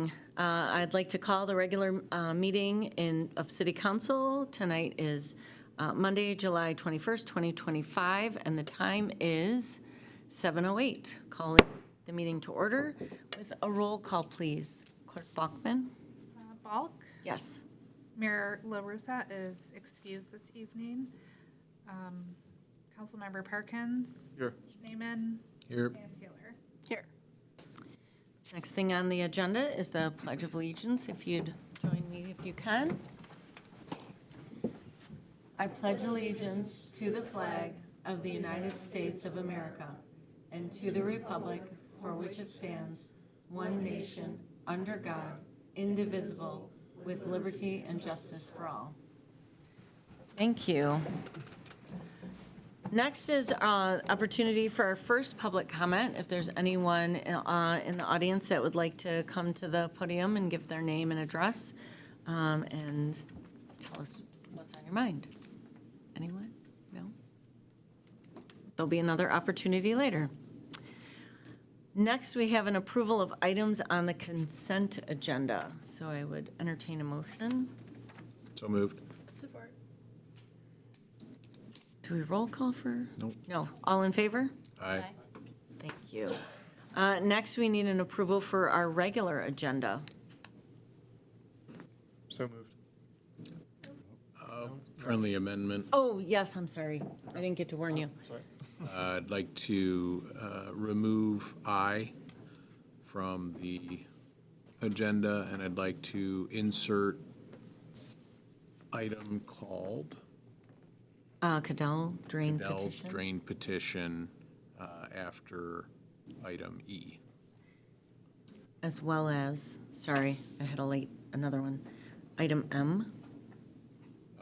evening. I'd like to call the regular meeting of City Council. Tonight is Monday, July 21st, 2025, and the time is 7:08. Calling the meeting to order with a roll call, please. Clerk Bachman? Balk. Yes. Mayor LaRussa is excused this evening. Councilmember Perkins. Here. Schneeman. Here. And Taylor. Here. Next thing on the agenda is the Pledge of Allegiance. If you'd join me if you can. I pledge allegiance to the flag of the United States of America and to the republic for which it stands, one nation, under God, indivisible, with liberty and justice for all. Thank you. Next is opportunity for our first public comment. If there's anyone in the audience that would like to come to the podium and give their name and address and tell us what's on your mind. Anyone? No? There'll be another opportunity later. Next, we have an approval of items on the consent agenda. So I would entertain a motion. So moved. Do we roll call for? Nope. No. All in favor? Aye. Thank you. Next, we need an approval for our regular agenda. So moved. Friendly amendment. Oh, yes, I'm sorry. I didn't get to warn you. Sorry. I'd like to remove I from the agenda, and I'd like to insert item called Cadell drain Dell petition. Drain Petition after item E. As well as, sorry, I had another one. Item M.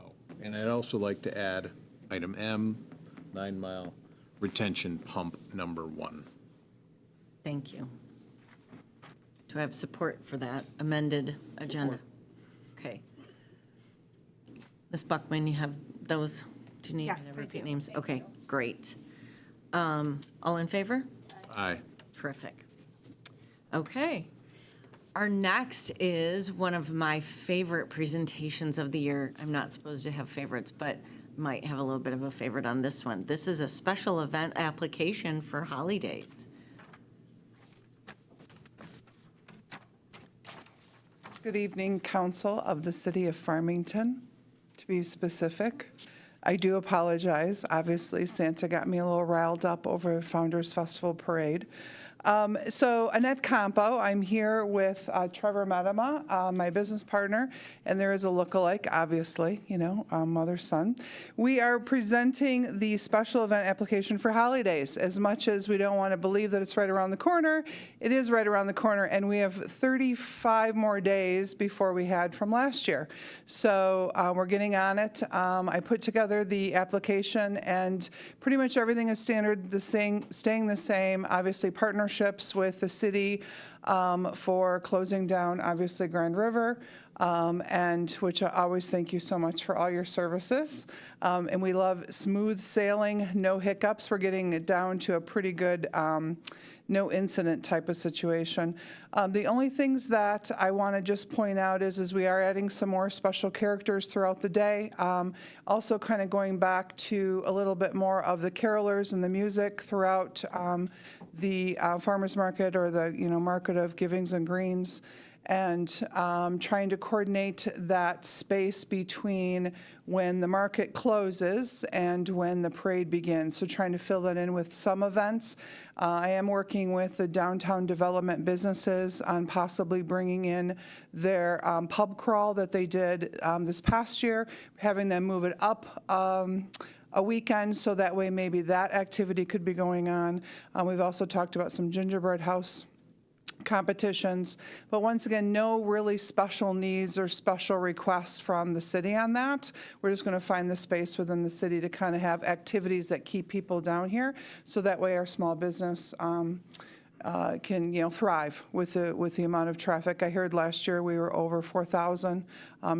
Oh, and I'd also like to add item M, 9 Mile Retention Pump number 1. Thank you. Do I have support for that amended agenda? Okay. Ms. Buckman, you have those? Do you need Yes, me to I repeat do. names? Thank Okay, you. great. All in favor? Aye. Terrific. Okay. Our next is one of my favorite presentations of the year. I'm not supposed to have favorites, but might have a little bit of a favorite on this one. This is a special event application for holidays. Good evening, Council of the City of Farmington. To be specific, I do apologize. Obviously, Santa got me a little riled up over Founders Festival Parade. So Annette Campo, I'm here with Trevor Medema, my business partner, and there is a lookalike, obviously, mother, son. We are presenting the special event application for holidays. As much as we don't want to believe that it's right around the corner, it is right around the corner, and we have 35 more days before we had from last year. So we're getting on it. I put together the application, and pretty much everything is staying the same. Obviously, partnerships with the city for closing down, obviously, Grand River, and which I always thank you so much for all your services. And we love smooth sailing, no hiccups. We're getting it down to a pretty good no incident type of situation. The only things that I want to just point out is we are adding some more special characters throughout the day. Also kind of going back to a little bit more of the carolers and the music throughout the farmers market or the market of Givings and Greens, and trying to coordinate that space between when the market closes and when the parade begins. So trying to fill that in with some events. I am working with the downtown development businesses on possibly bringing in their pub crawl that they did this past year, having them move it up a weekend, so that way maybe that activity could be going on. We've also talked about some gingerbread house competitions, but once again, no really special needs or special requests from the city on that. We're just going to find the space within the city to kind of have activities that keep people down here, so that way our small business can thrive with the amount of traffic. I heard last year we were over 4,000,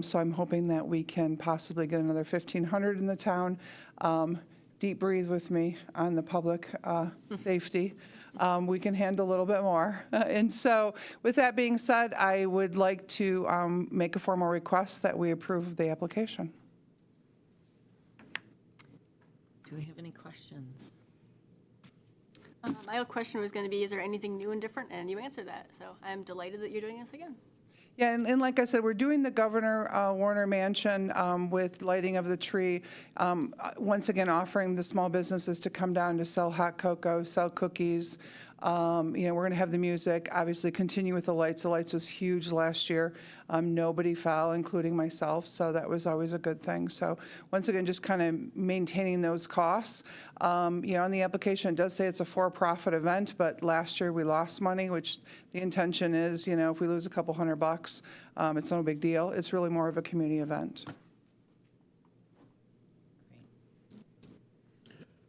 so I'm hoping that we can possibly get another 1,500 in the town. Deep breathe with me on the public safety. we can handle a little bit more. And so with that being said, I would like to make a formal request that we approve the application. Do we have any questions? My question was going to be, is there anything new and different? And you answered that. So I'm delighted that you're doing this again. Yeah, and like I said, we're doing the Governor Warner Mansion with lighting of the tree. Once again, offering the small businesses to come down to sell hot cocoa, sell cookies. We're going to have the music, obviously continue with the lights. The lights was huge last year. Nobody fell, including myself, so that was always a good thing. So once again, just kind of maintaining those costs. On the application, it does say it's a for-profit event, but last year we lost money, which the intention is, if we lose a couple $100, it's no big deal. It's really more of a community event.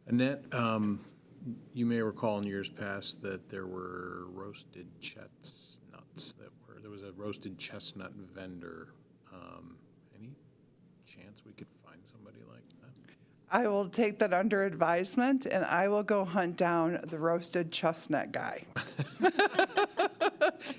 Annette, you may recall in years past that there were roasted chestnuts there was a roasted chestnut vendor. Any chance we could find somebody like that? I will take that under advisement, and I will go hunt down the roasted chestnut guy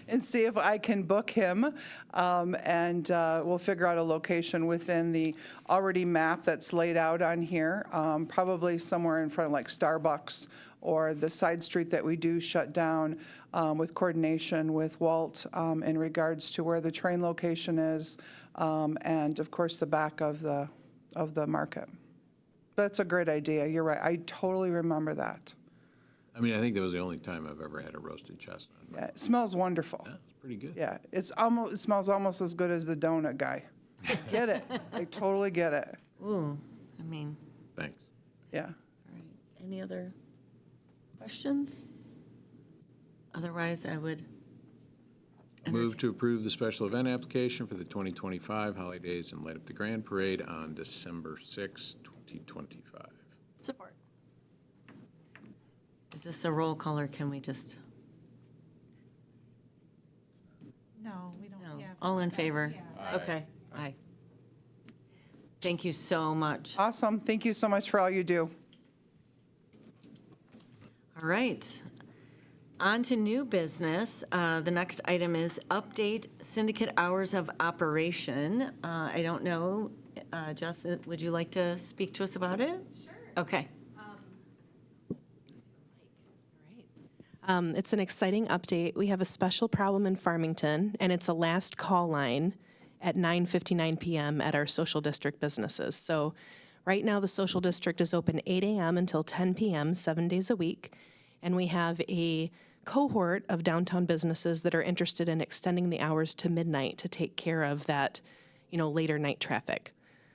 and see if I can book him, and we'll figure out a location within the already map that's laid out on here, probably somewhere in front of like Starbucks or the side street that we do shut down with coordination with Walt in regards to where the train location is, and of course the back of the market. That's a great idea. You're right. I totally remember that. I mean, I think that was the only time I've ever had a roasted chestnut. Yeah, it smells wonderful. Yeah, it's pretty good. Yeah, it smells almost as good as the donut guy. Get it? I totally get it. Ooh, I mean, Thanks. Yeah. all right. Any other questions? Otherwise, I would Move to approve the special event application for the 2025 Holidays and Light Up the Grand Parade on December 6, 2025. Support. Is this a roll call, or can we just, No, we don't. no, yeah, all in favor? yeah. Okay, aye. Thank you so much. Awesome. Thank you so much for all you do. All right. On to new business. The next item is update syndicate hours of operation. I don't know, Jess, would you like to speak to us about it? Sure. Okay. It's an exciting update. We have a special problem in Farmington, and it's a last call line at 9:59 p.m. at our social district businesses. So right now, the social district is open 8 a.m. until 10 p.m., 7 days a week, and we have a cohort of downtown businesses that are interested in extending the hours to midnight to take care of that, later night traffic.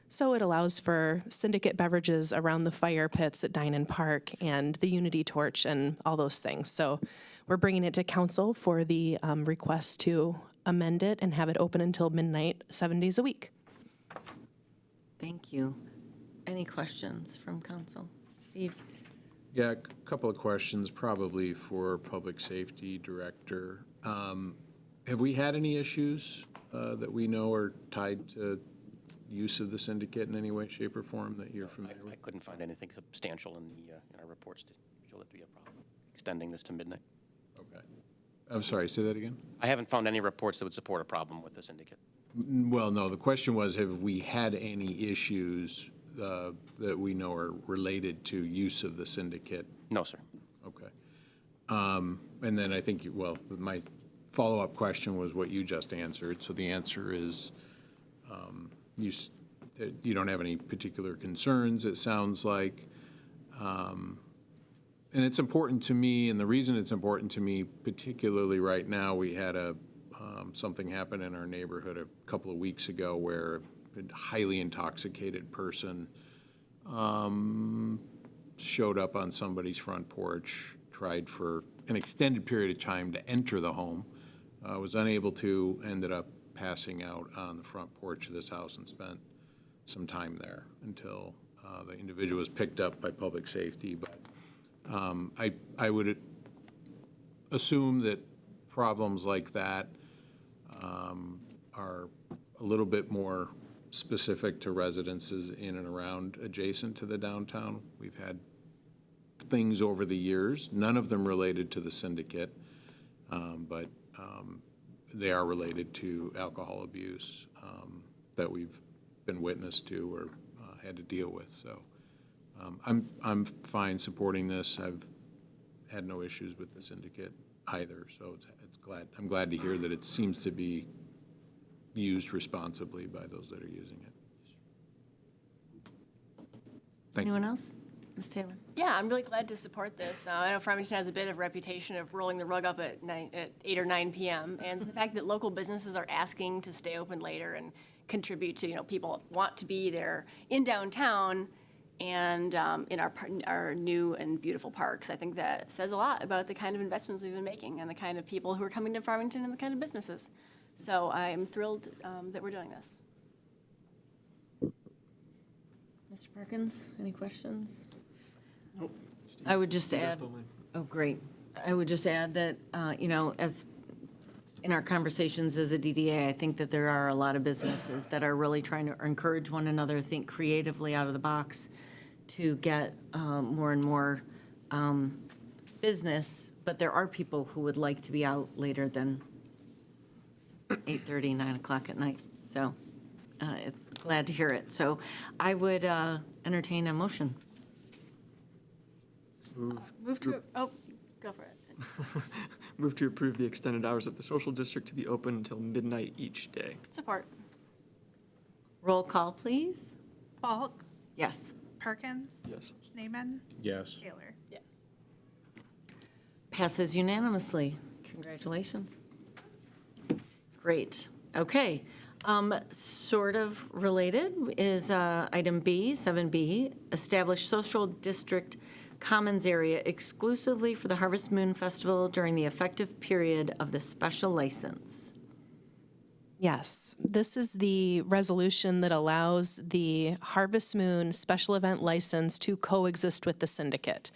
So it allows for syndicate beverages around the fire pits at Dine and Park and the Unity Torch and all those things. So we're bringing it to council for the request to amend it and have it open until midnight, 7 days a week. Thank you. Any questions from council? Steve? Yeah, a couple of questions, probably for Public Safety Director. Have we had any issues that we know are tied to use of the syndicate in any way, shape, or form that you're familiar with? I couldn't find anything substantial in our reports to show that to be a problem, extending this to midnight. Okay. I'm sorry, say that again? I haven't found any reports that would support a problem with the syndicate. Well, no, the question was, have we had any issues that we know are related to use of the syndicate? No, sir. Okay. And then I think, my follow-up question was what you just answered. So the answer is you don't have any particular concerns, it sounds like. And it's important to me, and the reason it's important to me, particularly right now, we had something happen in our neighborhood a couple of weeks ago where a highly intoxicated person showed up on somebody's front porch, tried for an extended period of time to enter the home, was unable to, ended up passing out on the front porch of this house and spent some time there until the individual was picked up by public safety. But I would assume that problems like that are a little bit more specific to residences in and around adjacent to the downtown. We've had things over the years, none of them related to the syndicate, but they are related to alcohol abuse that we've been witness to or had to deal with. So I'm fine supporting this. I've had no issues with the syndicate either, so I'm glad to hear that it seems to be used responsibly by those that are using it. Thank you. Anyone else? Ms. Taylor? Yeah, I'm really glad to support this. I know Farmington has a bit of reputation of rolling the rug up at 8 or 9 p.m. And the fact that local businesses are asking to stay open later and contribute to, people want to be there in downtown and in our new and beautiful parks. I think that says a lot about the kind of investments we've been making and the kind of people who are coming to Farmington and the kind of businesses. So I'm thrilled that we're doing this. Mr. Perkins, any questions? I would just add, oh, great. I would just add that, as in our conversations as a DDA, I think that there are a lot of businesses that are really trying to encourage one another, think creatively out of the box to get more and more business, but there are people who would like to be out later than 8:30, 9 o'clock at night. So glad to hear it. So I would entertain a motion. Move to, go for it. Move to approve the extended hours of the social district to be open until midnight each day. Support. Roll call, please. Falk, Yes. Perkins, Yes. Schneeman, Yes. Taylor. Yes. Passes unanimously. Congratulations. Great. Okay. Sort of related is item B, 7B, establish social district commons area exclusively for the Harvest Moon Festival during the effective period of the special license. Yes, this is the resolution that allows the Harvest Moon special event license to coexist with the syndicate.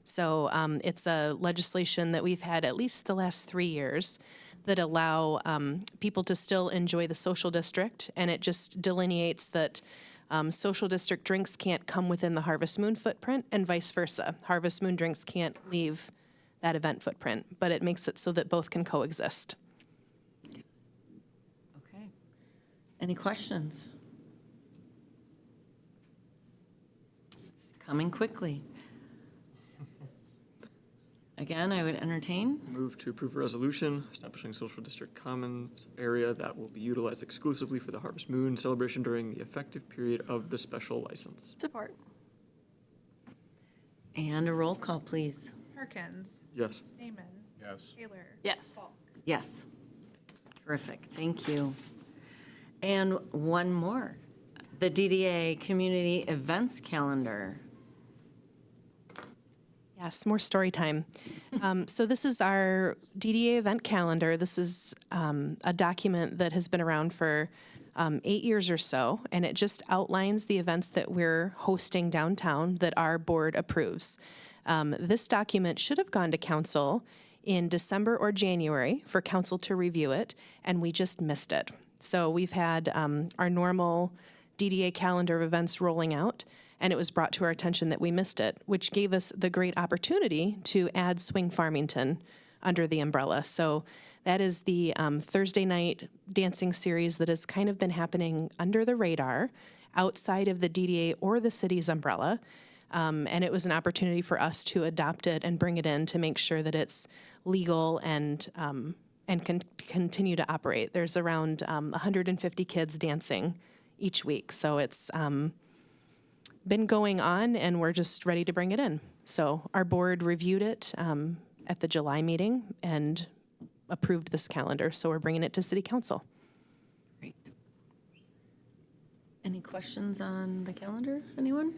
So it's a legislation that we've had at least the last 3 years that allow people to still enjoy the social district, and it just delineates that social district drinks can't come within the Harvest Moon footprint and vice versa. Harvest Moon drinks can't leave that event footprint, but it makes it so that both can coexist. Okay. Any questions? It's coming quickly. Again, I would entertain. Move to approve a resolution establishing social district commons area that will be utilized exclusively for the Harvest Moon celebration during the effective period of the special license. Support. And a roll call, please. Perkins, Yes. Schneeman, Yes. Taylor. Yes. Falk. Yes. Terrific, thank you. And one more, the DDA Community Events Calendar. Yes, more story time. So this is our DDA event calendar. This is a document that has been around for 8 years or so, and it just outlines the events that we're hosting downtown that our board approves. This document should have gone to council in December or January for council to review it, and we just missed it. So we've had our normal DDA calendar of events rolling out, and it was brought to our attention that we missed it, which gave us the great opportunity to add Swing Farmington under the umbrella. So that is the Thursday night dancing series that has kind of been happening under the radar outside of the DDA or the city's umbrella. And it was an opportunity for us to adopt it and bring it in to make sure that it's legal and can continue to operate. There's around 150 kids dancing each week. So it's been going on, and we're just ready to bring it in. So our board reviewed it at the July meeting and approved this calendar. So we're bringing it to City Council. Great. Any questions on the calendar, anyone?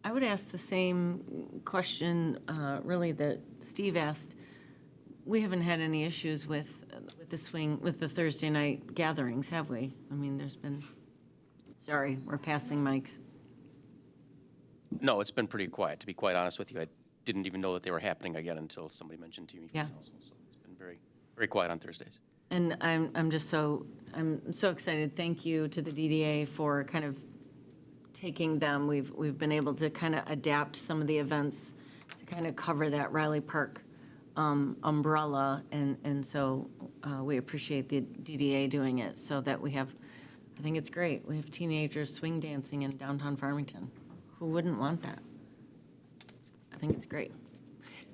I would ask the same question, really, that Steve asked. We haven't had any issues with the Thursday night gatherings, have we? I mean, there's been, sorry, we're passing mics. No, it's been pretty quiet, to be quite honest with you. I didn't even know that they were happening again until somebody mentioned to me from Yeah. council. So it's been very, very quiet on Thursdays. And I'm so excited. Thank you to the DDA for kind of taking them, we've been able to kind of adapt some of the events to kind of cover that Riley Park umbrella, and so we appreciate the DDA doing it, so that we have, I think it's great, we have teenagers swing dancing in downtown Farmington. Who wouldn't want that? I think it's great.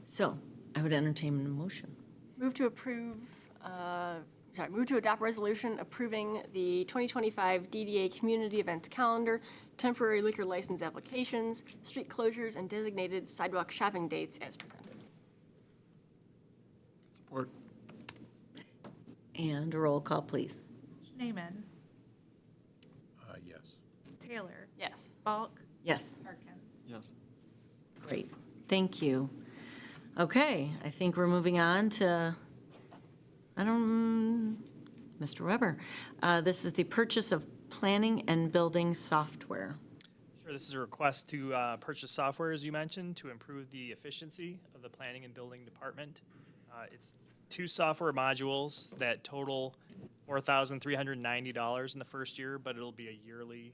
So I would entertain a motion. Move to move to adopt resolution approving the 2025 DDA Community Events Calendar, temporary liquor license applications, street closures, and designated sidewalk shopping dates as presented. Support. And a roll call, please. Schneeman, Yes. Taylor, Yes. Bulk, Yes. Parkins. Yes. Great, thank you. Okay, I think we're moving on to, Mr. Weber. This is the purchase of planning and building software. Sure, this is a request to purchase software, as you mentioned, to improve the efficiency of the planning and building department. It's 2 software modules that total $4,390 in the first year, but it'll be a yearly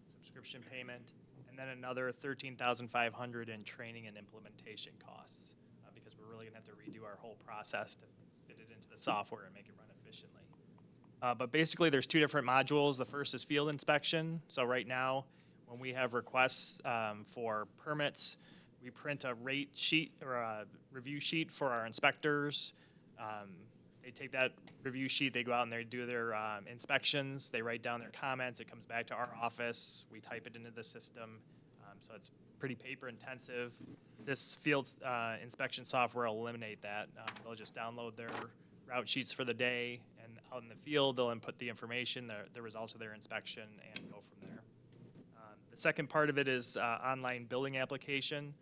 subscription payment, and then another $13,500 in training and implementation costs, because we're really gonna have to redo our whole process to fit it into the software and make it run efficiently. But basically, there's 2 different modules. The first is field inspection. So right now, when we have requests for permits, we print a rate sheet or a review sheet for our inspectors. They take that review sheet, they go out and they do their inspections, they write down their comments, it comes back to our office, we type it into the system. So it's pretty paper intensive. This field inspection software will eliminate that. They'll just download their route sheets for the day, and out in the field, they'll input the information, the results of their inspection, and go from there. The second part of it is online billing application.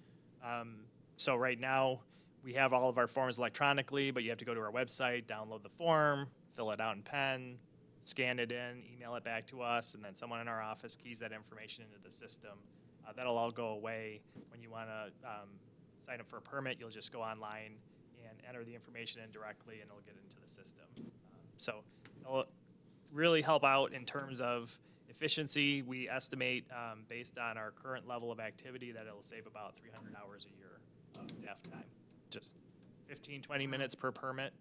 So right now, we have all of our forms electronically, but you have to go to our website, download the form, fill it out in pen, scan it in, email it back to us, and then someone in our office keys that information into the system. That'll all go away. When you want to sign up for a permit, you'll just go online and enter the information in directly, and it'll get into the system. So it'll really help out in terms of efficiency. We estimate, based on our current level of activity, that it'll save about 300 hours a year of staff time. Just 15, 20 minutes per permit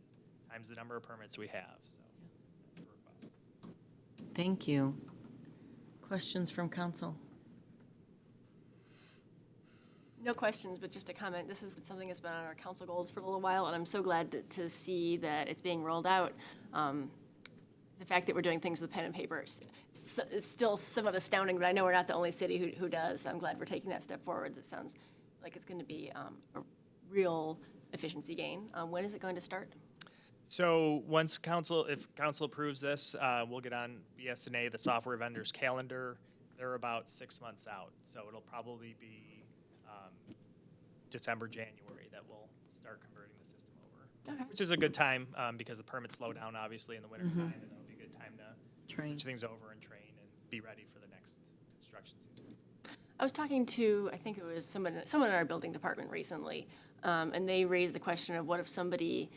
times the number of permits we have. So that's the request. Thank you. Questions from council? No questions, but just a comment. This is something that's been on our council goals for a little while, and I'm so glad to see that it's being rolled out. The fact that we're doing things with pen and paper is still somewhat astounding, but I know we're not the only city who does. I'm glad we're taking that step forward. It sounds like it's going to be a real efficiency gain. When is it going to start? So if council approves this, we'll get on BSNA, the software vendor's calendar. They're about 6 months out, so it'll probably be December, January that we'll start converting the system over. Okay. Which is a good time because the permits slow down obviously in the winter time, and that'll be a good time to Train. switch things over and train and be ready for the next construction season. I was talking to, I think it was someone in our building department recently, and they raised the question of what if somebody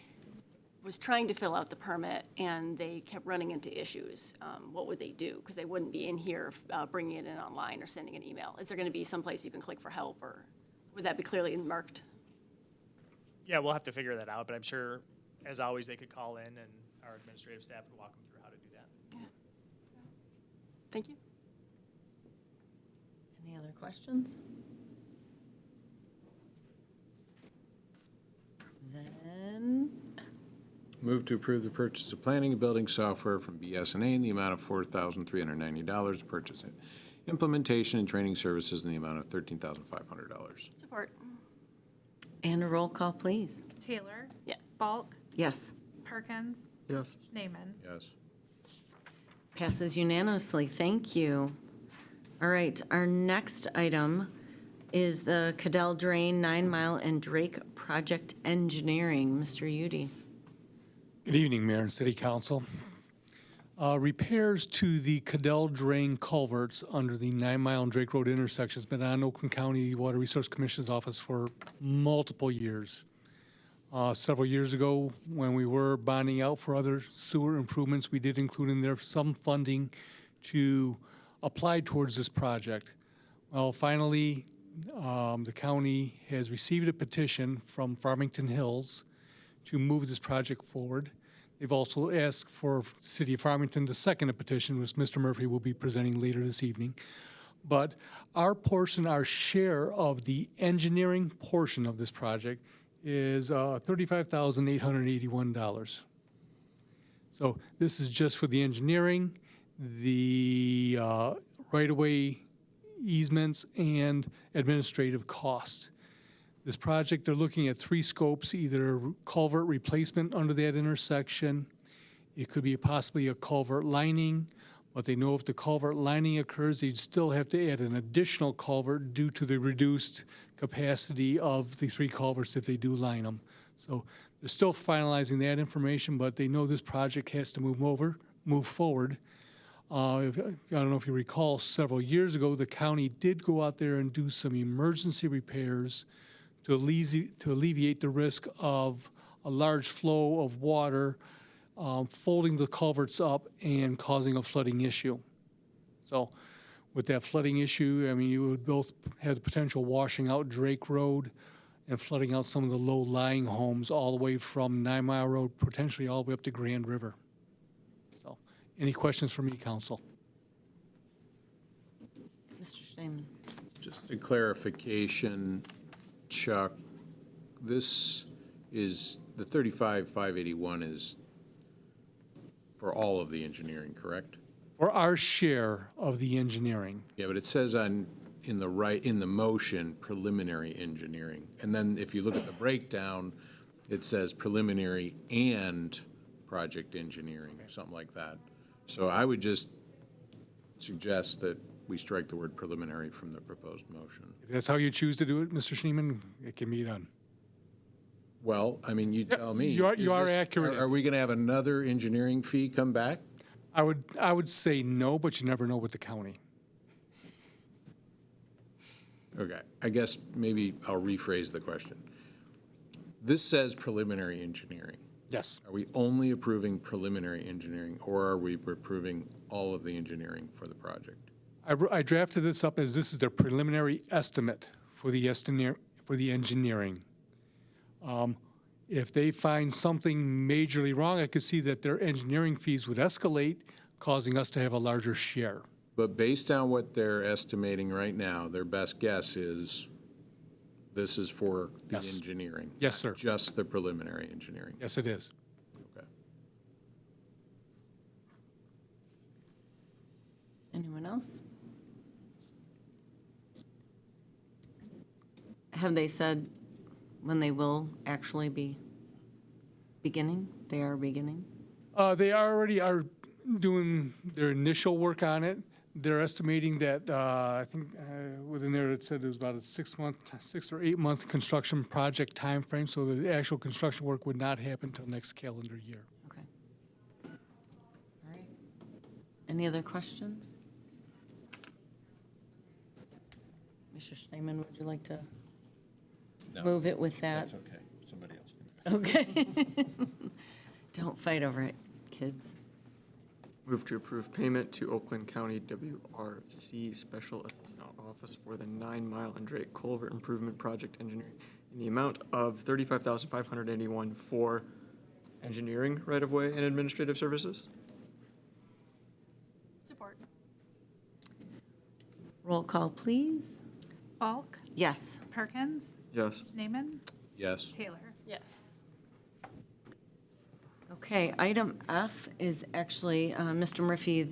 was trying to fill out the permit and they kept running into issues? What would they do? Because they wouldn't be in here bringing it in online or sending an email. Is there going to be some place you can click for help, or would that be clearly marked? Yeah, we'll have to figure that out, but I'm sure, as always, they could call in and our administrative staff would walk them through how to do that. Thank you. Any other questions? Then, Move to approve the purchase of planning and building software from BSNA in the amount of $4,390. Purchase it. Implementation and training services in the amount of $13,500. Support. and a roll call, please. Taylor, Yes. Bulk, Yes. Perkins, Yes. Schneeman. Yes. Passes unanimously. Thank you. All right, our next item is the Cadell Drain 9 Mile and Drake Project Engineering. Mr. Udi. Good evening, Mayor and City Council. Repairs to the Cadell Drain culverts under the 9 Mile and Drake Road intersection has been on Oakland County Water Resource Commission's office for multiple years. Several years ago, when we were bonding out for other sewer improvements, we did include in there some funding to apply towards this project. Well, finally, the county has received a petition from Farmington Hills to move this project forward. They've also asked for the City of Farmington to second a petition, which Mr. Murphy will be presenting later this evening. But our portion, our share of the engineering portion of this project is $35,881. So this is just for the engineering, the right-of-way easements, and administrative costs. This project, they're looking at 3 scopes, either culvert replacement under that intersection. It could be possibly a culvert lining, but they know if the culvert lining occurs, they'd still have to add an additional culvert due to the reduced capacity of the 3 culverts if they do line them. So they're still finalizing that information, but they know this project has to move forward. I don't know if you recall, several years ago, the county did go out there and do some emergency repairs to alleviate the risk of a large flow of water folding the culverts up and causing a flooding issue. So with that flooding issue, I mean, you would both have the potential washing out Drake Road and flooding out some of the low-lying homes all the way from 9 Mile Road, potentially all the way up to Grand River. So, any questions for me, Council? Mr. Steinman. Just a clarification, Chuck, this is, the 35,581 is for all of the engineering, correct? For our share of the engineering. Yeah, but it says in the motion, preliminary engineering. And then if you look at the breakdown, it says preliminary and project engineering, something like that. So I would just suggest that we strike the word preliminary from the proposed motion. If that's how you choose to do it, Mr. Schneeman, it can be done. Well, I mean, you tell me. you are Is this- accurate. Are we going to have another engineering fee come back? I would say no, but you never know with the county. Okay, I guess maybe I'll rephrase the question. This says preliminary engineering. Yes. Are we only approving preliminary engineering, or are we approving all of the engineering for the project? I drafted this up as this is their preliminary estimate for the engineering. If they find something majorly wrong, I could see that their engineering fees would escalate, causing us to have a larger share. But based on what they're estimating right now, their best guess is this is for the Yes. engineering. Yes, sir. not Just the preliminary engineering. Yes, it is. Okay. Anyone else? Have they said when they will actually be beginning? They are beginning? They already are doing their initial work on it. They're estimating that, I think within there it said it was about a 6 or 8 month construction project timeframe, so the actual construction work would not happen until next calendar year. Okay. All right. Any other questions? Mr. Steinman, would you like to move it with that? okay. Somebody else. Okay. Don't fight over it, kids. Move to approve payment to Oakland County WRC Special Assistant Office for the 9 Mile and Drake Culvert Improvement Project Engineering in the amount of $35,581 for engineering, right-of-way, and administrative services. Support. Roll call, please. Falk, Yes. Perkins, Yes. Schneeman, Yes. Taylor. Yes. Okay, item F is actually, Mr. Murphy,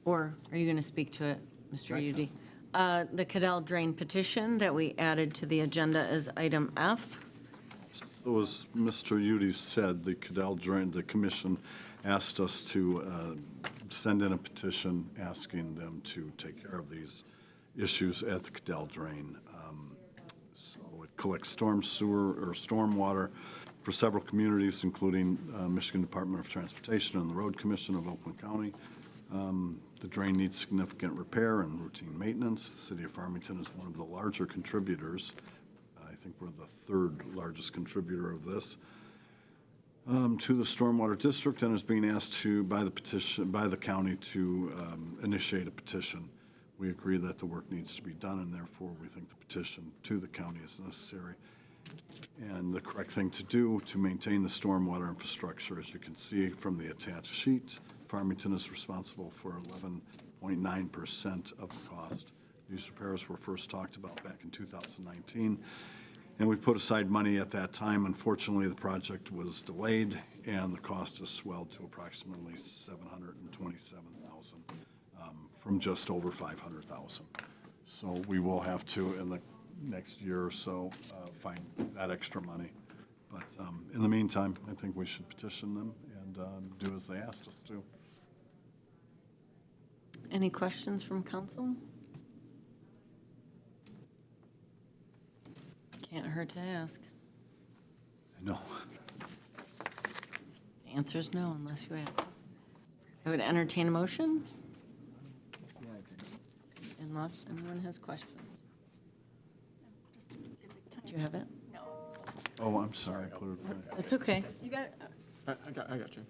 or are you going to speak to it, Mr. Udy? The Cadell Drain petition that we added to the agenda as item F. So as Mr. Udy said, the Cadell Drain, the commission asked us to send in a petition asking them to take care of these issues at the Cadell Drain. So it collects storm sewer or storm water for several communities, including Michigan Department of Transportation and the Road Commission of Oakland County. The drain needs significant repair and routine maintenance. The city of Farmington is one of the larger contributors. I think we're the 3rd largest contributor of this. to the Stormwater District and is being asked to, by the county to initiate a petition. We agree that the work needs to be done, and therefore we think the petition to the county is necessary and the correct thing to do to maintain the stormwater infrastructure. As you can see from the attached sheet, Farmington is responsible for 11.9% of the cost. These repairs were first talked about back in 2019, and we put aside money at that time. Unfortunately, the project was delayed, and the cost has swelled to approximately $727,000 from just over $500,000. So we will have to, in the next year or so, find that extra money. But in the meantime, I think we should petition them and do as they asked us to. Any questions from council? Can't hurt to ask. I know. The answer is no unless you ask. I would entertain a motion. Unless anyone has questions. Do you have it? No. Oh, I'm sorry. I put it away. That's okay. You got it? I got you.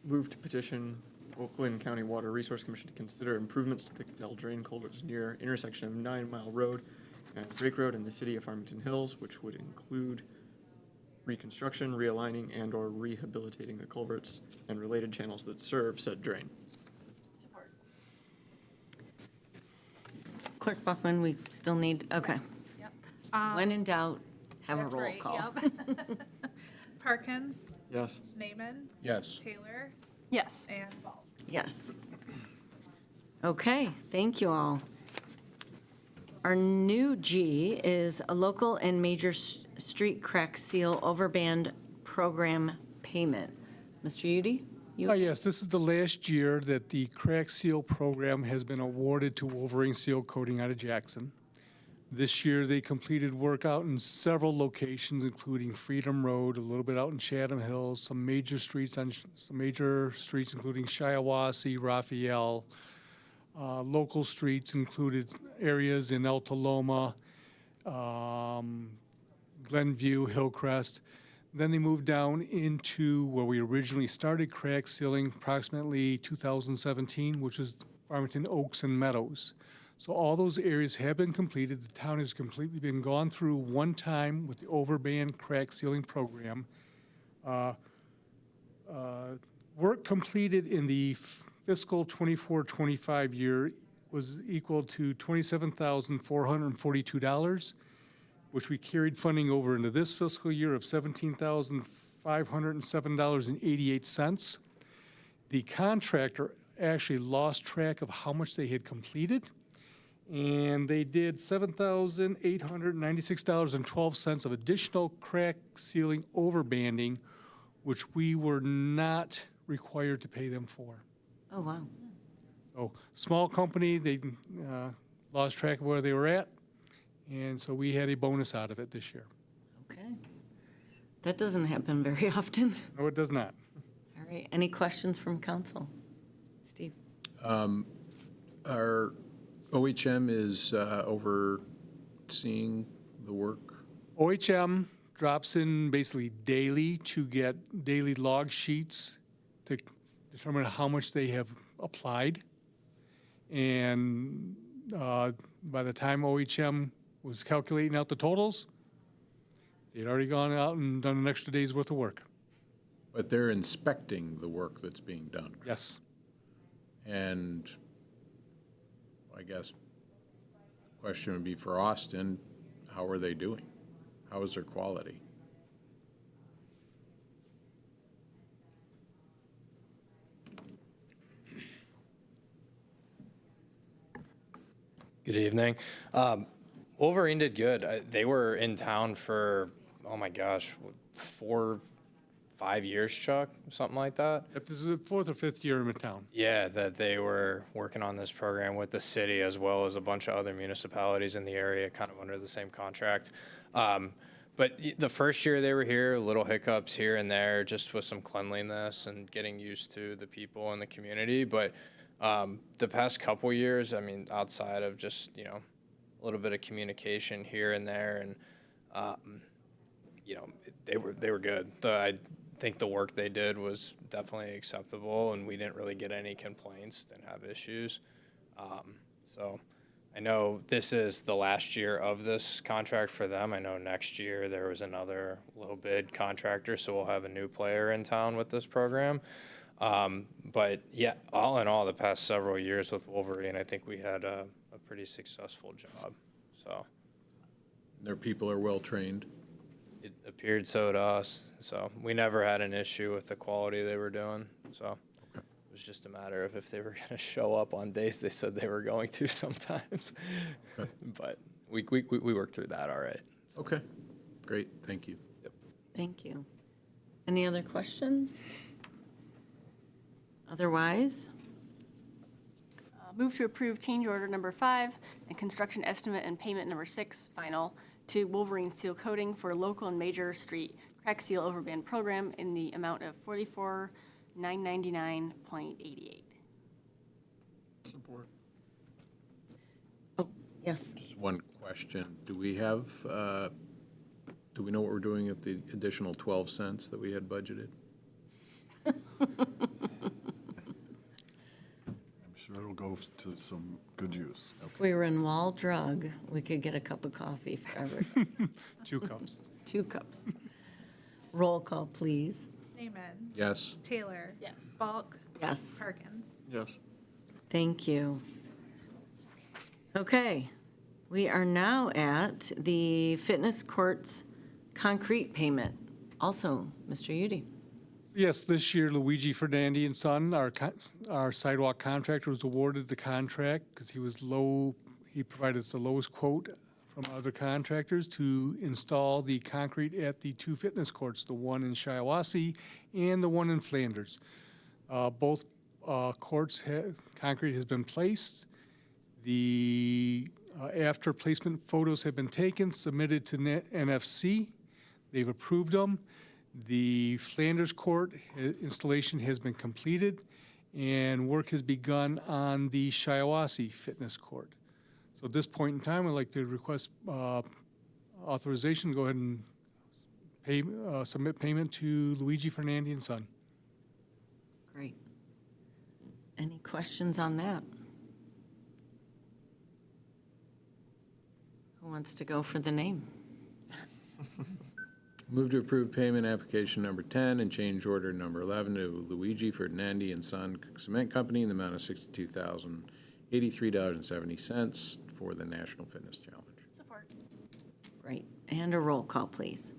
Move to petition Oakland County Water Resource Commission to consider improvements to the Cadell Drain culverts near intersection of 9 Mile Road and Drake Road in the city of Farmington Hills, which would include reconstruction, realigning, and/or rehabilitating the culverts and related channels that serve said drain. Support. Clerk Buckman, we still need, okay. Yep. When in doubt, have a That's roll right, call. yep. Parkins, Yes. Naaman, Yes. Taylor, Yes. and Ball. Yes. Okay, thank you all. Our new G is a local and major street crack seal overband program payment. Mr. Udi? you- Yes, this is the last year that the crack seal program has been awarded to Wolverine Seal Coating out of Jackson. This year, they completed work out in several locations, including Freedom Road, a little bit out in Chatham Hills, some major streets including Shiawassee, Raphael. Local streets included areas in El Toloma, Glenview, Hillcrest. Then they moved down into where we originally started crack sealing, approximately 2017, which is Farmington Oaks and Meadows. So all those areas have been completed. The town has completely been gone through one time with the overband crack sealing program. Work completed in the fiscal 24-25 year was equal to $27,442, which we carried funding over into this fiscal year of $17,507.88. The contractor actually lost track of how much they had completed, and they did $7,896.12 of additional crack sealing overbanding, which we were not required to pay them for. Oh, wow. So, small company, they lost track of where they were at, and so we had a bonus out of it this year. Okay. That doesn't happen very often. No, it does not. All right, any questions from council? Steve? Our OHM is overseeing the work. OHM drops in basically daily to get daily log sheets to determine how much they have applied. And by the time OHM was calculating out the totals, they'd already gone out and done an extra day's worth of work. But they're inspecting the work that's being done. Yes. And I guess the question would be for Austin, how are they doing? How is their quality? Good evening. Wolverine did good. They were in town for, oh my gosh, 4, 5 years, Chuck, something like that. If this is the 4th or 5th year in town. Yeah, that they were working on this program with the city as well as a bunch of other municipalities in the area, kind of under the same contract. But the first year they were here, little hiccups here and there, just with some cleanliness and getting used to the people in the community. But the past couple years, I mean, outside of just, a little bit of communication here and there, and, they were good. think the work they did was definitely acceptable, and we didn't really get any complaints, didn't have issues. So I know this is the last year of this contract for them. I know next year there was another low bid contractor, so we'll have a new player in town with this program. But yeah, all in all, the past several years with Wolverine, I think we had a pretty successful job. So Their people are well-trained. it appeared so to us. So we never had an issue with the quality they were doing. So it was just a matter of if they were going to show up on days they said they were going to sometimes. But we worked through that all right. Okay, great, thank you. Thank you. Any other questions? Otherwise, Move to approve change order number 5 and construction estimate and payment number 6, final, to Wolverine Seal Coating for local and major street crack seal overband program in the amount of $44,999.88. Support. oh, yes. Just one question. Do we know what we're doing at the additional 12 cents that we had budgeted? I'm sure it'll go to some good use. If we were in Wall Drug, we could get a cup of coffee for everyone. 2 cups. 2 cups. Roll call, please. Naaman. Yes. Taylor. Yes. Bulk. Yes. Perkins. Yes. Thank you. Okay, we are now at the fitness courts concrete payment. Also, Mr. Udi. Yes, this year Luigi Fernandi and Son, our sidewalk contractor, was awarded the contract because he provided us the lowest quote from other contractors to install the concrete at the 2 fitness courts, the one in Shiawassee and the one in Flanders. Both courts, concrete has been placed. The after placement photos have been taken, submitted to NFC. They've approved them. The Flanders Court installation has been completed, and work has begun on the Shiawassee Fitness Court. So at this point in time, I'd like to request authorization to go ahead and submit payment to Luigi Fernandi and Son. Great. Any questions on that? Who wants to go for the name? Move to approve payment application number 10 and change order number 11 to Luigi Fernandi and Son Cement Company in the amount of $62,083.70 for the National Fitness Challenge. Support. Great. And a roll call, please.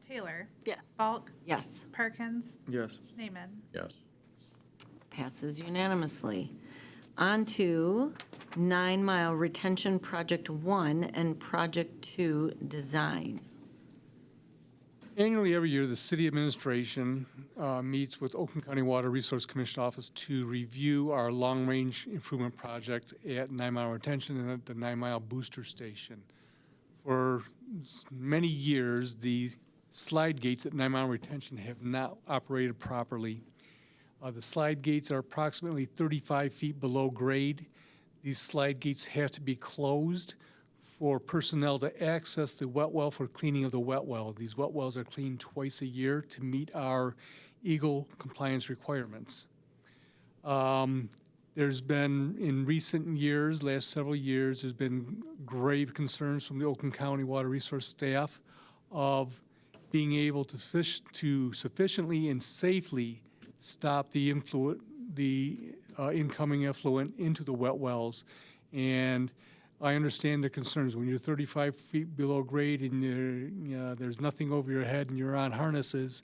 Taylor. Yes. Bulk. Yes. Perkins. Yes. Naaman. Yes. Passes unanimously. On to 9 Mile Retention Project 1 and Project 2 design. Annually, every year, the city administration meets with Oakland County Water Resource Commission office to review our long-range improvement project at 9 Mile Retention and at the 9 Mile Booster Station. For many years, the slide gates at 9 Mile Retention have not operated properly. The slide gates are approximately 35 feet below grade. These slide gates have to be closed for personnel to access the wet well for cleaning of the wet well. These wet wells are cleaned twice a year to meet our Eagle compliance requirements. There's been, in recent years, last several years, there's been grave concerns from the Oakland County Water Resource staff of being able to sufficiently and safely stop the incoming effluent into the wet wells. And I understand the concerns. When you're 35 feet below grade and there's nothing over your head and you're on harnesses,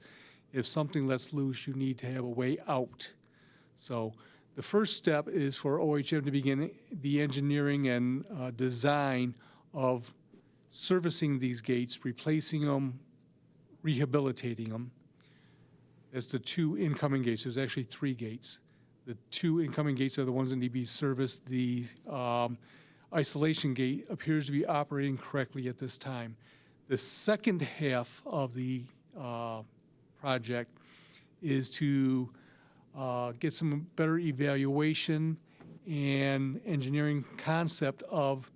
if something lets loose, you need to have a way out. So the first step is for OHM to begin the engineering and design of servicing these gates, replacing them, rehabilitating them. That's the 2 incoming gates. There's actually 3 gates. The 2 incoming gates are the ones that need to be serviced. The isolation gate appears to be operating correctly at this time. The second half of the project is to get some better evaluation and engineering concept of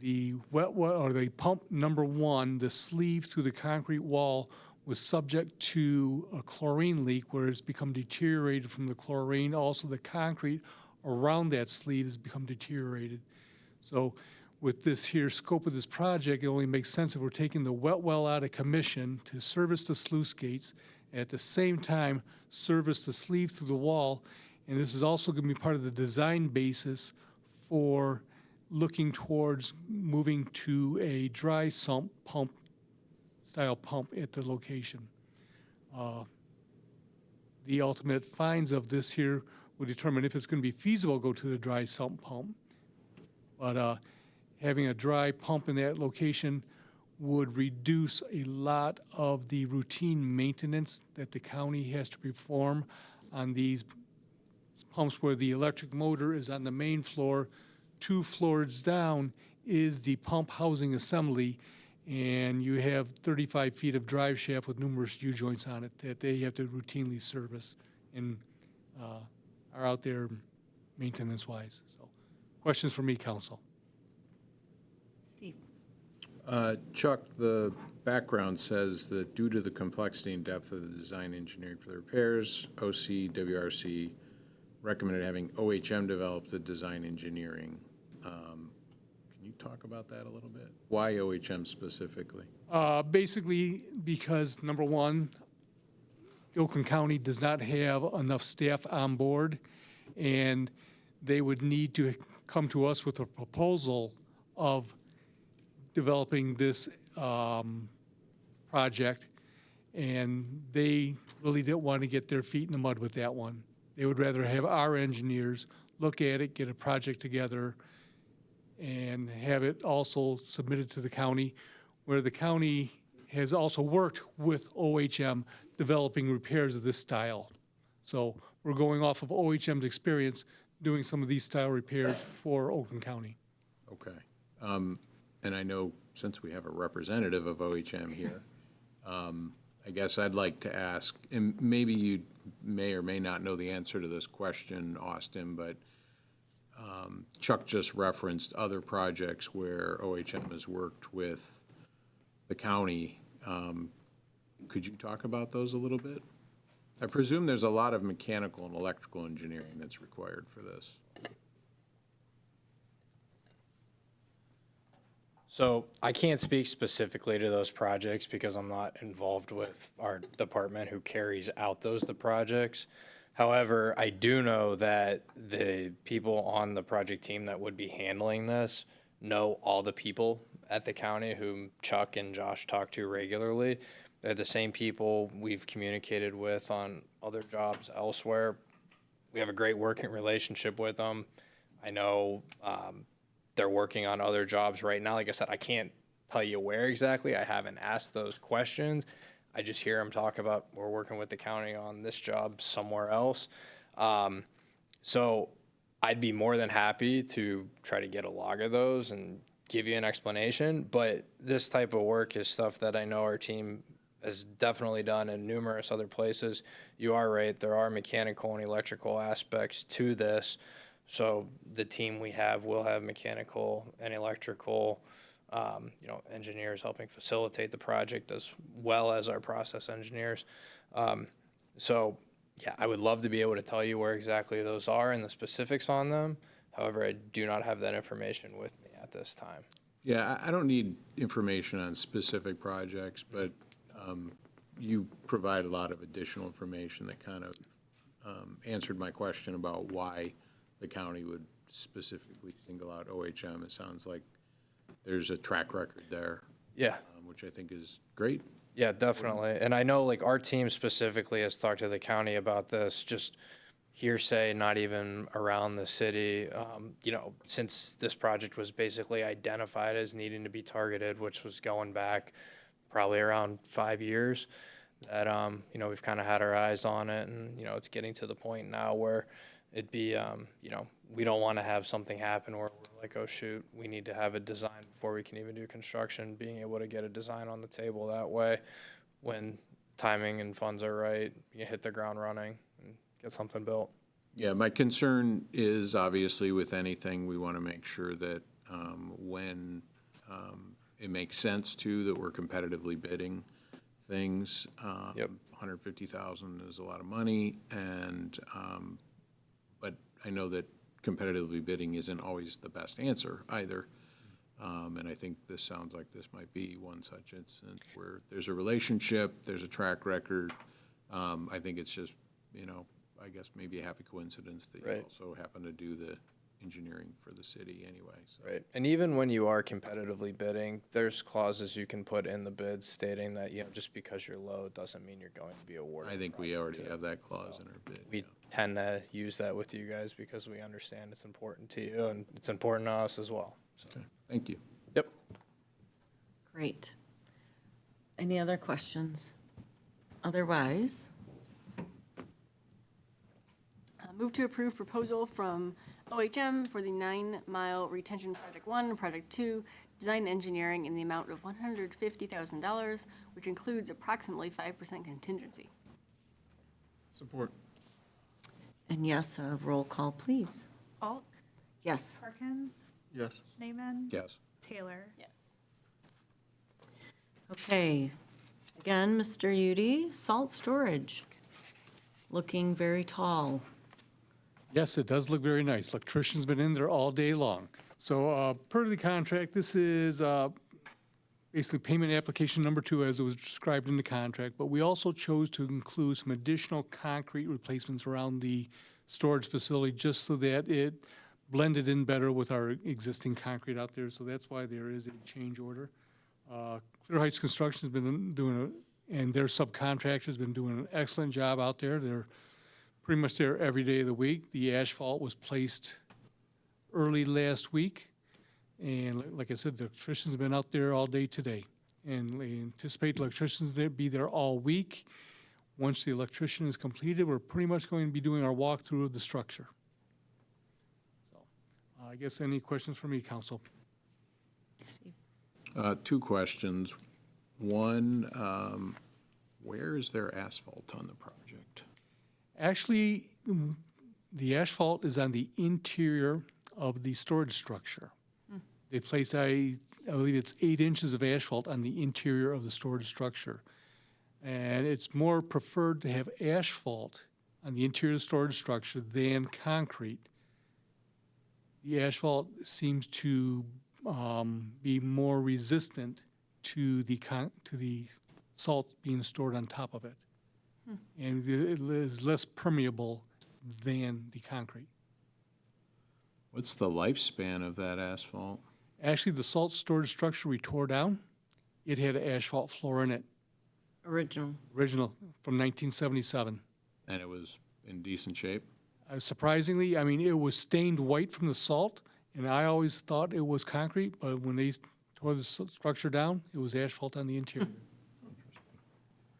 the wet well, or the pump number 1, the sleeve through the concrete wall was subject to a chlorine leak where it's become deteriorated from the chlorine. Also, the concrete around that sleeve has become deteriorated. So with this here scope of this project, it only makes sense if we're taking the wet well out of commission to service the sluice gates, at the same time service the sleeve through the wall. And this is also going to be part of the design basis for looking towards moving to a dry sump pump style pump at the location. The ultimate fines of this here will determine if it's going to be feasible to go to the dry sump pump. But having a dry pump in that location would reduce a lot of the routine maintenance that the county has to perform on these pumps where the electric motor is on the main floor. 2 floors down is the pump housing assembly, and you have 35 feet of drive shaft with numerous U-joints on it that they have to routinely service and are out there maintenance-wise. So, questions for me, council? Steve? Chuck, the background says that due to the complexity and depth of the design engineering for the repairs, OCWRC recommended having OHM develop the design engineering. Can you talk about that a little bit? Why OHM specifically? Basically, because number one, Oakland County does not have enough staff on board, and they would need to come to us with a proposal of developing this project, and they really didn't want to get their feet in the mud with that one. They would rather have our engineers look at it, get a project together, and have it also submitted to the county, where the county has also worked with OHM developing repairs of this style. So we're going off of OHM's experience doing some of these style repairs for Oakland County. Okay. And I know since we have a representative of OHM here, I guess I'd like to ask, and maybe you may or may not know the answer to this question, Austin, but Chuck just referenced other projects where OHM has worked with the county. Could you talk about those a little bit? I presume there's a lot of mechanical and electrical engineering that's required for this. So I can't speak specifically to those projects because I'm not involved with our department who carries out the projects. However, I do know that the people on the project team that would be handling this know all the people at the county whom Chuck and Josh talk to regularly. They're the same people we've communicated with on other jobs elsewhere. We have a great working relationship with them. I know they're working on other jobs right now. Like I said, I can't tell you where exactly. I haven't asked those questions. I just hear them talk about we're working with the county on this job somewhere else. So I'd be more than happy to try to get a log of those and give you an explanation. But this type of work is stuff that I know our team has definitely done in numerous other places. You are right. There are mechanical and electrical aspects to this. So the team we have will have mechanical and electrical engineers helping facilitate the project as well as our process engineers. So yeah, I would love to be able to tell you where exactly those are and the specifics on them. However, I do not have that information with me at this time. Yeah, I don't need information on specific projects, but you provide a lot of additional information that kind of answered my question about why the county would specifically single out OHM. It sounds like there's a track record there. Yeah. Which I think is great. Yeah, definitely. And I know like our team specifically has talked to the county about this, just hearsay, not even around the city. Since this project was basically identified as needing to be targeted, which was going back probably around 5 years, that, we've kind of had our eyes on it. And, it's getting to the point now where it'd be, we don't want to have something happen where we're like, oh, shoot, we need to have a design before we can even do construction. Being able to get a design on the table that way, when timing and funds are right, you hit the ground running and get something built. Yeah, my concern is obviously with anything, we want to make sure that when it makes sense to, that we're competitively bidding things. Yep. 150,000 is a lot of money, and, but I know that competitively bidding isn't always the best answer either. And I think this sounds like this might be one such instance where there's a relationship, there's a track record. I think it's just, I guess maybe a happy coincidence that you Right. also happen to do the engineering for the city anyway. So. Right. And even when you are competitively bidding, there's clauses you can put in the bids stating that, just because you're low doesn't mean you're going to be awarded. I think the we project, already too. have that clause in our bid. We yeah. tend to use that with you guys because we understand it's important to you and it's important to us as well. So. Okay. Thank you. Yep. Great. Any other questions? Otherwise, Move to approve proposal from OHM for the 9-mile retention Project 1 and Project 2, design engineering in the amount of $150,000, which includes approximately 5% contingency. Support. and yes, a roll call, please. Alt, Yes. Parkins, Yes. Schneeman, Yes. Taylor. Yes. Okay. Again, Mr. Udi, salt storage, looking very tall. Yes, it does look very nice. Electrician's been in there all day long. So per the contract, this is basically payment application number 2 as it was described in the contract, but we also chose to include some additional concrete replacements around the storage facility just so that it blended in better with our existing concrete out there. So that's why there is a change order. Clear Heights Construction's been doing and their subcontractor's been doing an excellent job out there. They're pretty much there every day of the week. The asphalt was placed early last week. And like I said, the electrician's been out there all day today. And we anticipate the electricians to be there all week. Once the electrician is completed, we're pretty much going to be doing our walkthrough of the structure. So I guess any questions for me, council? Steve? 2 questions. One, where is there asphalt on the project? Actually, the asphalt is on the interior of the storage structure. They place, I believe it's 8 inches of asphalt on the interior of the storage structure. And it's more preferred to have asphalt on the interior of the storage structure than concrete. The asphalt seems to be more resistant to the salt being stored on top of it. And it is less permeable than the concrete. What's the lifespan of that asphalt? Actually, the salt storage structure we tore down, it had an asphalt floor in it, Original. original, from 1977. And it was in decent shape? Surprisingly, I mean, it was stained white from the salt, and I always thought it was concrete, but when they tore the structure down, it was asphalt on the interior.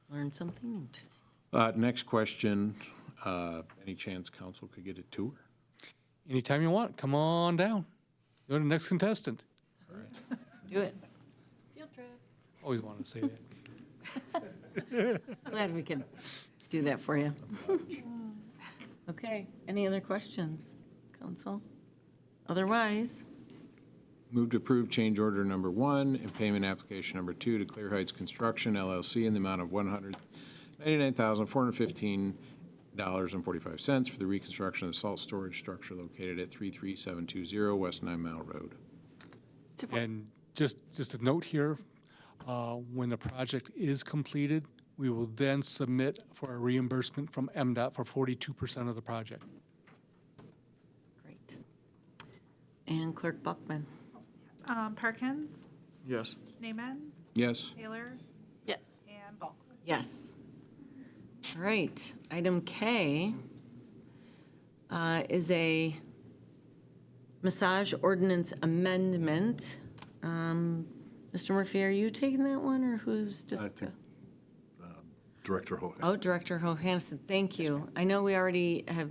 Learned something new today. Next question, any chance council could get a tour? Anytime you want, come on down. You're the next contestant. Let's do it. Field trip. Always wanted to say that. Glad we could do that for you. Okay, any other questions, council? Otherwise, Move to approve change order number 1 and payment application number 2 to Clear Heights Construction LLC in the amount of $199,415.45 for the reconstruction of the salt storage structure located at 33720 West 9 Mile Road. And just a note here, when the project is completed, we will then submit for a reimbursement from MDOT for 42% of the project. great. And Clerk Buckman? Parkins, Yes. Schneeman, Yes? Taylor, Yes. and Bulk. Yes. All right, item K is a massage ordinance amendment. Mr. Murphy, are you taking that one, or who's just? think Director Hogan. Oh, Director Johansson, thank you. I know we already have,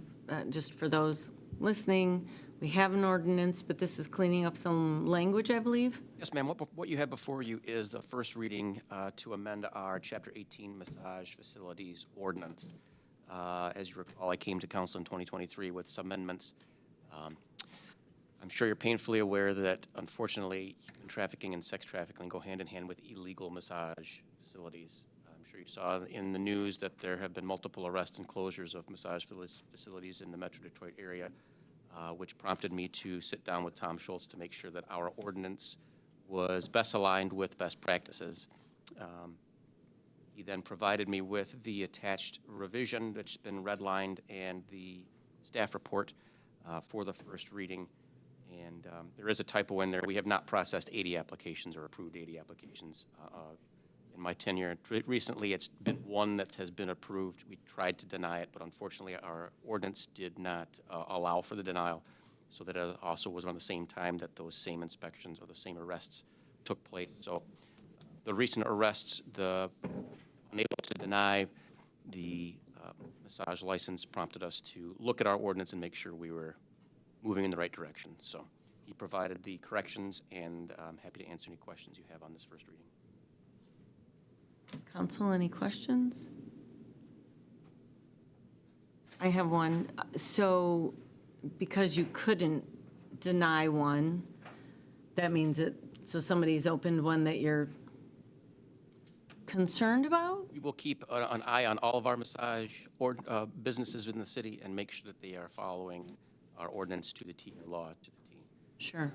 just for those listening, we have an ordinance, but this is cleaning up some language, I believe. Yes, ma'am. What you have before you is the first reading to amend our Chapter 18 Massage Facilities Ordinance. As you recall, I came to council in 2023 with some amendments. I'm sure you're painfully aware that unfortunately, human trafficking and sex trafficking go hand in hand with illegal massage facilities. I'm sure you saw in the news that there have been multiple arrests and closures of massage facilities in the Metro Detroit area, which prompted me to sit down with Tom Schultz to make sure that our ordinance was best aligned with best practices. He then provided me with the attached revision that's been redlined and the staff report for the first reading. And there is a typo in there. We have not processed 80 applications or approved 80 applications in my tenure. Recently, it's been one that has been approved. We tried to deny it, but unfortunately, our ordinance did not allow for the denial. So that also was around the same time that those same inspections or the same arrests took place. So the recent arrests, the unable to deny the massage license prompted us to look at our ordinance and make sure we were moving in the right direction. So he provided the corrections, and I'm happy to answer any questions you have on this first reading. Council, any questions? I have one. So because you couldn't deny one, that means that, so somebody's opened one that you're concerned about? We will keep an eye on all of our massage businesses within the city and make sure that they are following our ordinance to the T, or law to the T. Sure.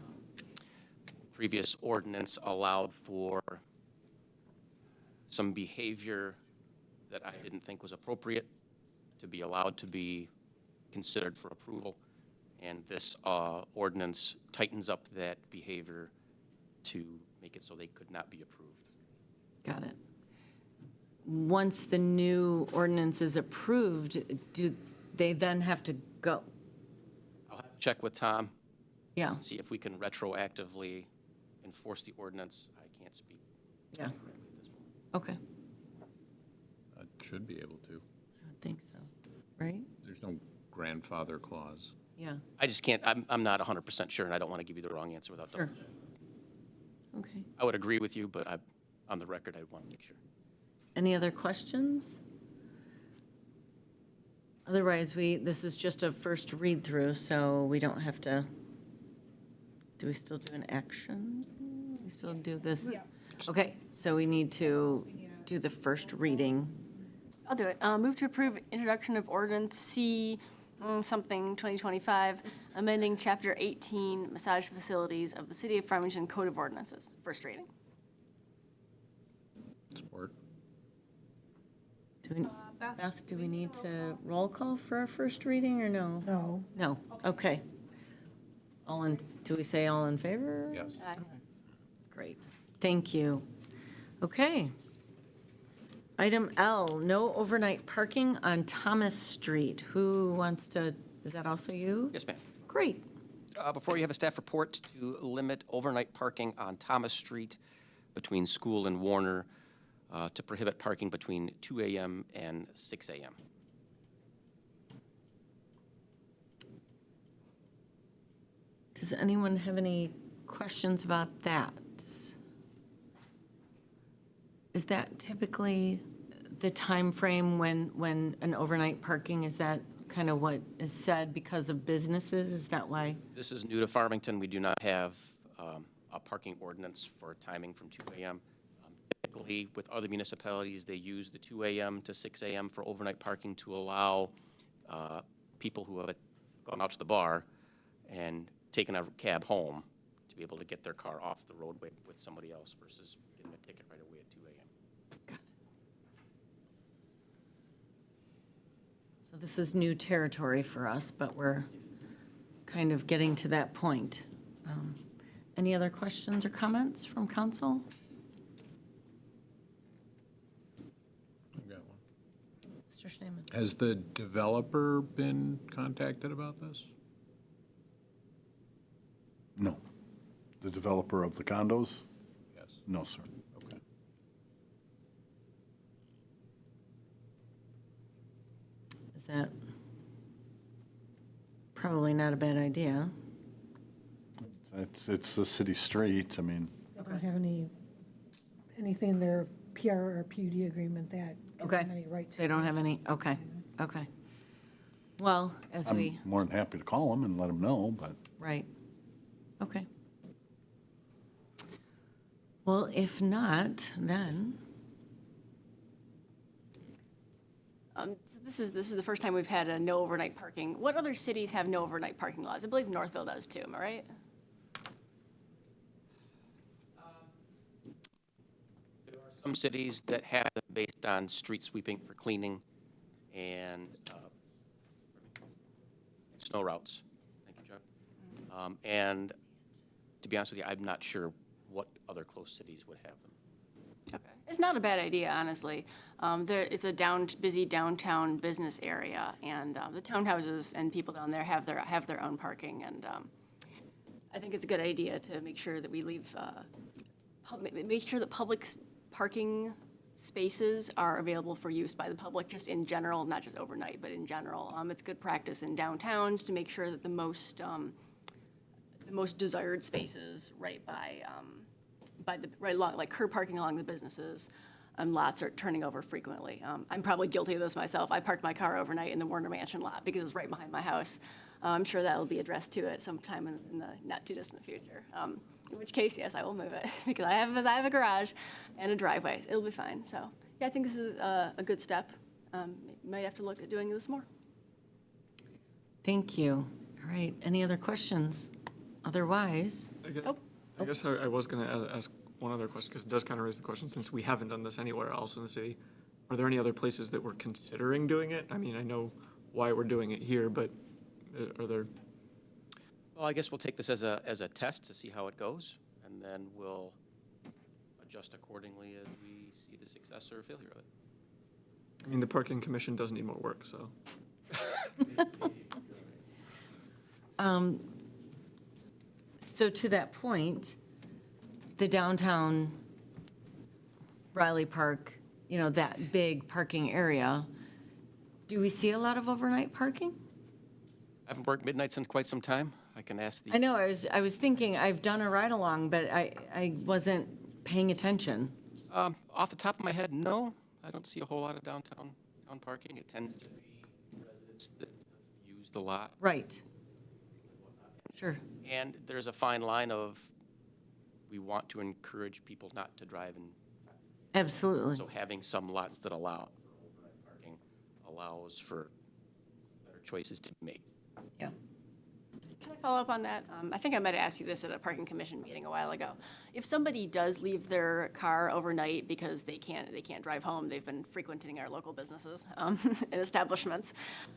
Previous ordinance allowed for some behavior that I didn't think was appropriate to be allowed to be considered for approval. And this ordinance tightens up that behavior to make it so they could not be approved. Got it. Once the new ordinance is approved, do they then have to go? I'll have to check with Tom, Yeah, see if we can retroactively enforce the ordinance. I can't speak. yeah. correctly at this moment. Okay. Should be able to. I would think so, right? There's no grandfather clause. Yeah, I just can't, I'm not 100% sure, and I don't want to give you the wrong answer without double sure. checking. Okay. I would agree with you, but on the record, I'd want to make sure. Any other questions? Otherwise, this is just a first read-through, so we don't have to, do we still do an action? We still do this? Okay, so we need to do the first reading. I'll do it. Move to approve introduction of ordinance C something 2025, amending Chapter 18 massage facilities of the City of Farmington Code of Ordinances. First reading. Support. Beth, do we need to roll call for our first reading, or no? No. No, okay. Do we say all in favor? Yes. Great, thank you. Okay. Item L, no overnight parking on Thomas Street. Who wants to, is that also you? Yes, ma'am. Great. Before you have a staff report to limit overnight parking on Thomas Street between School and Warner, to prohibit parking between 2 a.m. and 6 a.m. Does anyone have any questions about that? Is that typically the time frame when an overnight parking, is that kind of what is said because of businesses? Is that why? This is new to Farmington. We do not have a parking ordinance for timing from 2 a.m. Typically, with other municipalities, they use the 2 a.m. to 6 a.m. for overnight parking to allow people who have gone out to the bar and taken a cab home to be able to get their car off the roadway with somebody else versus getting a ticket right away at 2 a.m. So this is new territory for us, but we're kind of getting to that point. Any other questions or comments from council? I've got one. Mr. Schneeman? Has the developer been contacted about this? No. The developer of the condos? Yes. No, sir. Okay. Is that probably not a bad idea? It's a city street, I mean, They don't have anything in their PR or PUD agreement that gives Okay. them any right to. They don't have any, okay, okay. Well, as we, I'm more than happy to call them and let them know, but right, okay. Well, if not, then So this is the first time we've had a no overnight parking. What other cities have no overnight parking laws? I believe Northville does too, am I right? Some cities that have it based on street sweeping for cleaning and snow routes. Thank you, Chuck. And to be honest with you, I'm not sure what other close cities would have them. Okay. It's not a bad idea, honestly. It's a busy downtown business area, and the townhouses and people down there have their own parking, and I think it's a good idea to make sure that we leave, make sure that public parking spaces are available for use by the public, just in general, not just overnight, but in general. It's good practice in downtowns to make sure that the most desired spaces like curb parking along the businesses lots are turning over frequently. I'm probably guilty of this myself. I parked my car overnight in the Warner Mansion lot because it's right behind my house. I'm sure that will be addressed to it sometime in the not too distant future. In which case, yes, I will move it because I have a garage and a driveway. It'll be fine. So yeah, I think this is a good step. Might have to look at doing this more. Thank you. All right, any other questions? Otherwise, I guess I was going to ask one other question, because it does kind of raise the question, since we haven't done this anywhere else in the city, are there any other places that we're considering doing it? I mean, I know why we're doing it here, but are there? Well, I guess we'll take this as a test to see how it goes, and then we'll adjust accordingly as we see the success or failure of it. I mean, the parking commission does need more work, so. So to that point, the downtown Riley Park, that big parking area, do we see a lot of overnight parking? I haven't worked midnights in quite some time. I can ask the. I know, I was thinking, I've done a ride-along, but I wasn't paying attention. Off the top of my head, no. I don't see a whole lot of downtown parking. It tends to be residents that use the lot. Right. Sure. And there's a fine line of, we want to encourage people not to drive, and Absolutely. so having some lots that allow overnight parking allows for better choices to be made. Yeah. Can I follow up on that? I think I might have asked you this at a parking commission meeting a while ago. If somebody does leave their car overnight because they can't drive home, they've been frequenting our local businesses and establishments,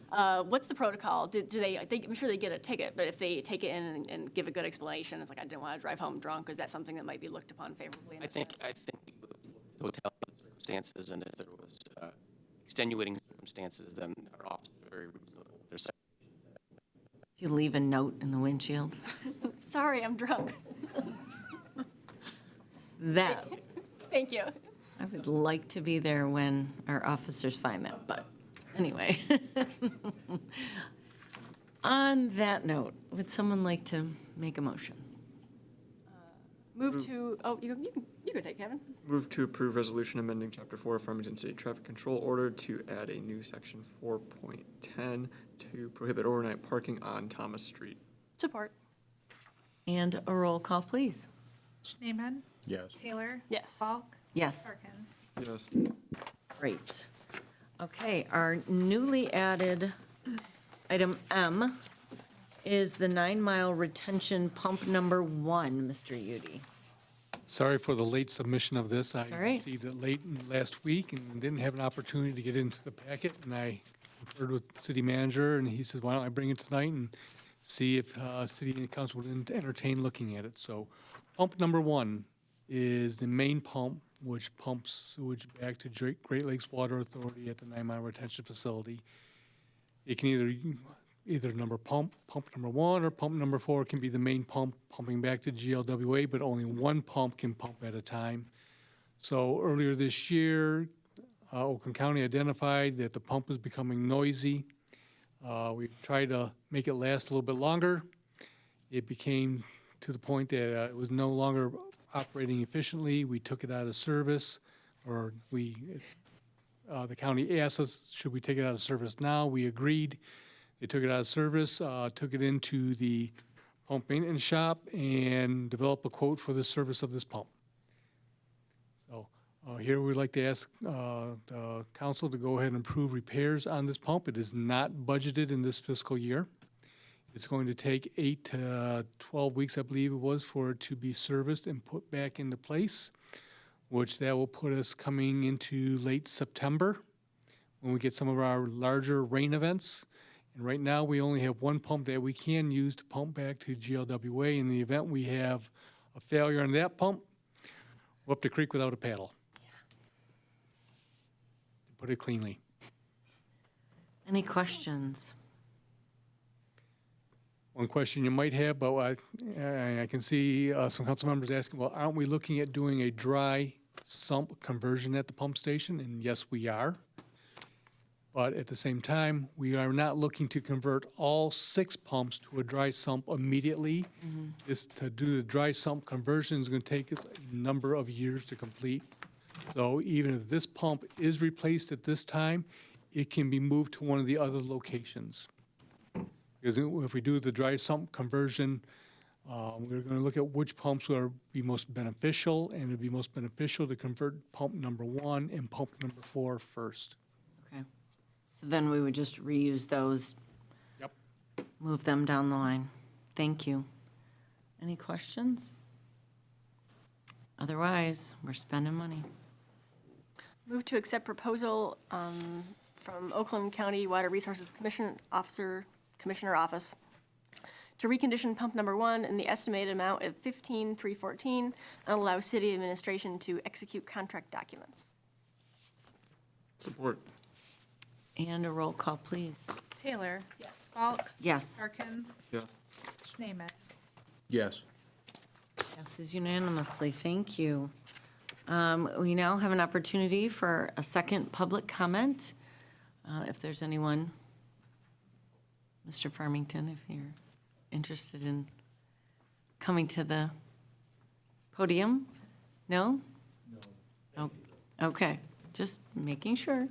what's the protocol? I'm sure they get a ticket, but if they take it in and give a good explanation, it's like, I didn't want to drive home drunk, is that something that might be looked upon favorably? I think we would look at hotel circumstances, and if there was extenuating circumstances, then our officers are very reasonable. There's If you leave a note in the windshield. Sorry, I'm drunk. That, Thank you. I would like to be there when our officers find that, but anyway. On that note, would someone like to make a motion? Move to, you can take, Kevin. Move to approve resolution amending Chapter 4 of Farmington City Traffic Control Order to add a new section 4.10 to prohibit overnight parking on Thomas Street. Support. And a roll call, please. Schneeman? Yes. Taylor? Yes. Falk? Yes. Perkins? Yes. Great. Okay, our newly added item M is the 9-mile retention pump number 1, Mr. Udi. Sorry for the late submission of this. I all right. received it late last week and didn't have an opportunity to get into the packet. And I conferred with the city manager, and he said, why don't I bring it tonight and see if city and council would entertain looking at it. So pump number 1 is the main pump, which pumps sewage back to Great Lakes Water Authority at the 9-mile retention facility. It can either pump number 1 or pump number 4 can be the main pump pumping back to GLWA, but only one pump can pump at a time. So earlier this year, Oakland County identified that the pump was becoming noisy. We tried to make it last a little bit longer. It became to the point that it was no longer operating efficiently. We took it out of service, or the county asked us, should we take it out of service now? We agreed. They took it out of service, took it into the pump maintenance shop, and developed a quote for the service of this pump. So Here, we'd like to ask the council to go ahead and approve repairs on this pump. It is not budgeted in this fiscal year. It's going to take 8 to 12 weeks, I believe it was, for it to be serviced and put back into place, which that will put us coming into late September when we get some of our larger rain events. And right now, we only have one pump that we can use to pump back to GLWA. In the event we have a failure on that pump, we're up the creek without a paddle. To put it cleanly. Any questions? One question you might have, but I can see some council members asking, well, aren't we looking at doing a dry sump conversion at the pump station? And yes, we are. But at the same time, we are not looking to convert all 6 pumps to a dry sump immediately. To do the dry sump conversion is going to take us a number of years to complete. So even if this pump is replaced at this time, it can be moved to one of the other locations. Because if we do the dry sump conversion, we're going to look at which pumps will be most beneficial, and it would be most beneficial to convert pump number 1 and pump number 4 first. Okay. So then we would just reuse those. Yep. Move them down the line. Thank you. Any questions? Otherwise, we're spending money. Move to accept proposal from Oakland County Water Resources Commissioner Office to recondition pump number 1 in the estimated amount of $15,314 and allow city administration to execute contract documents. Support. And a roll call, please. Taylor? Yes. Falk? Yes. Harkins? Yes. Schneemann? Yes. Passes unanimously. Thank you. We now have an opportunity for a second public comment. If there's anyone, Mr. Farmington, if you're interested in coming to the podium? No? No. Okay, just making sure.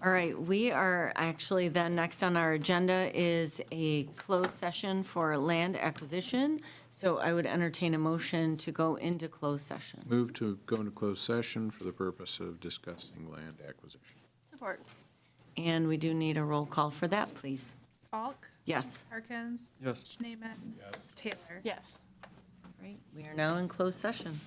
All right, we are actually then, next on our agenda is a closed session for land acquisition. So I would entertain a motion to go into closed session. Move to go into closed session for the purpose of discussing land acquisition. Support. And we do need a roll call for that, please. Falk? Yes. Harkins? Yes. Schneemann? Taylor? Yes. Right, we are now in closed session.